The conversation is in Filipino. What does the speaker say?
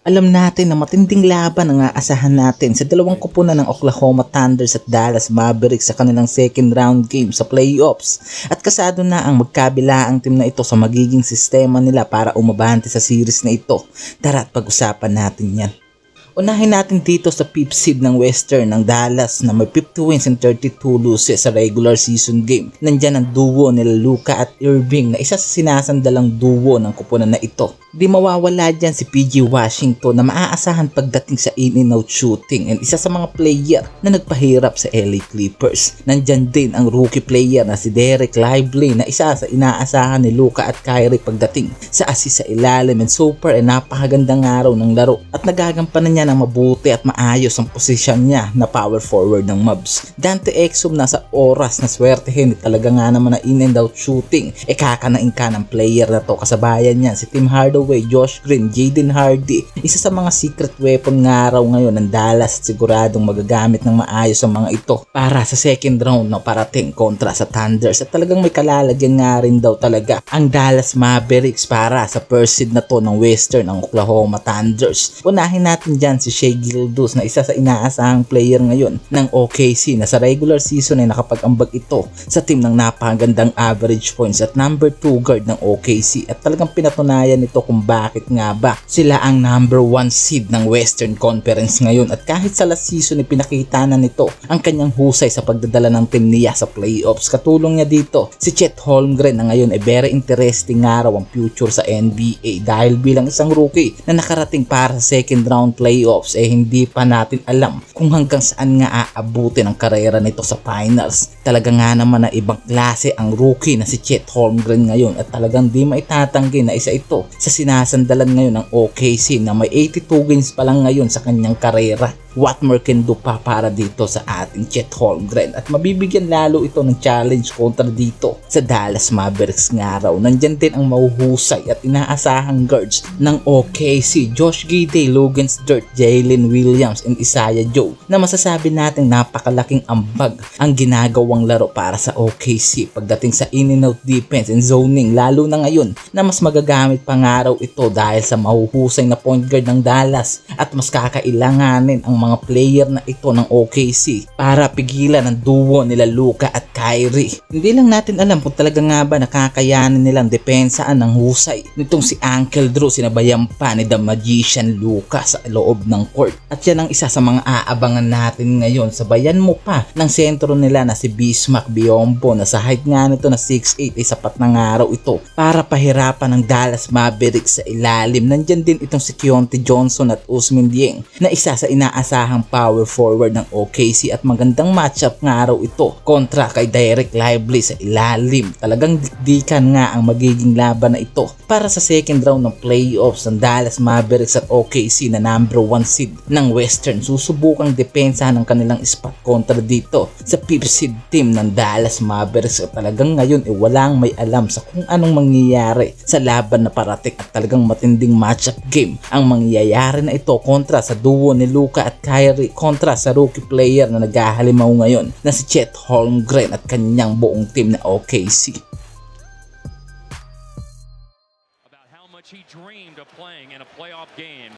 Alam natin na matinding laban ang aasahan natin sa dalawang kupunan ng Oklahoma Thunder at Dallas Mavericks sa kanilang second round game sa playoffs. At kasado na ang magkabilaang team na ito sa magiging sistema nila para umabante sa series na ito. Tara at pag-usapan natin yan. Unahin natin dito sa fifth seed ng Western ng Dallas na may 50 wins and 32 losses sa regular season game. Nandyan ang duo nila Luka at Irving na isa sa sinasandalang duo ng kupunan na ito. Di mawawala dyan si PG Washington na maaasahan pagdating sa in-and-out shooting and isa sa mga player na nagpahirap sa LA Clippers. Nandyan din ang rookie player na si Derek Lively na isa sa inaasahan ni Luka at Kyrie pagdating sa assist sa ilalim and super napakagandang araw ng laro at nagagampanan niya ng mabuti at maayos ang posisyon niya na power forward ng Mavs. Dante Exum nasa oras na swertehin talaga nga naman na in-and-out shooting kakanain ka ng player na to. Kasabayan niya si Tim Hardaway, Josh Green, Jaden Hardy, isa sa mga secret weapon nga raw ngayon ng Dallas at siguradong magagamit ng maayos ang mga ito para sa second round na parating kontra sa Thunders at talagang may kalalagyan nga rin daw talaga ang Dallas Mavericks para sa first seed na to ng Western ng Oklahoma Thunders. Unahin natin dyan si Shai Gilgeous na isa sa inaasahang player ngayon ng OKC na sa regular season ay nakapag-ambag ito sa team ng napakagandang average points at number 2 guard ng OKC at talagang pinatunayan nito kung bakit nga ba sila ang number 1 seed ng Western Conference ngayon at kahit sa last season ay pinakita na nito ang kanyang husay sa pagdadala ng team niya sa playoffs. Katulong niya dito si Chet Holmgren na ngayon ay very interesting nga raw ang future sa NBA dahil bilang isang rookie na nakarating para sa second round playoffs hindi pa natin alam kung hanggang saan nga aabutin ang karera nito sa finals. Talaga nga naman na ibang klase ang rookie na si Chet Holmgren ngayon at talagang di maitatanggi na isa ito sa sinasandalan ngayon ng OKC na may 82 games pa lang ngayon sa kanyang karera. What more can do pa para dito sa ating Chet Holmgren at mabibigyan lalo ito ng challenge kontra dito sa Dallas Mavericks nga raw. Nandyan din ang mahuhusay at inaasahang guards ng OKC, Josh Giddey, Logan Stewart, Jalen Williams and Isaiah Joe na masasabi natin napakalaking ambag ang ginagawang laro para sa OKC pagdating sa in-and-out defense and zoning, lalo na ngayon na mas magagamit pa nga raw ito dahil sa mahuhusay na point guard ng Dallas at mas kakailanganin ang mga player na ito ng OKC para pigilan ang duo nila Luka at Kyrie. Hindi lang natin alam kung talaga nga ba nakakayanin nilang depensaan ng husay nitong si Uncle Drew sinabayan pa ni The Magician Luka sa loob ng court. At yan ang isa sa mga aabangan natin ngayon. Sabayan mo pa ng sentro nila na si Bismack Biyombo na sa height nga nito na 6'8 ay sapat na nga raw ito para pahirapan ng Dallas Mavericks sa ilalim. Nandyan din itong si Keontae Johnson at Ousmane Dieng na isa sa inaasahang power forward ng OKC at magandang matchup nga raw ito kontra kay Derek Lively sa ilalim. Talagang dikdikan nga ang magiging laban na ito para sa second round ng playoffs ng Dallas Mavericks at OKC na number 1 seed ng Western. Susubukang depensahan ng kanilang spot kontra dito sa 5th seed team ng Dallas Mavericks at talagang ngayon walang may alam sa kung anong mangyayari sa laban na parating at talagang matinding matchup game ang mangyayari na ito kontra sa duo ni Luka at Kyrie kontra sa rookie player na naghahalimaw ngayon na si Chet Holmgren at kanyang buong team na OKC.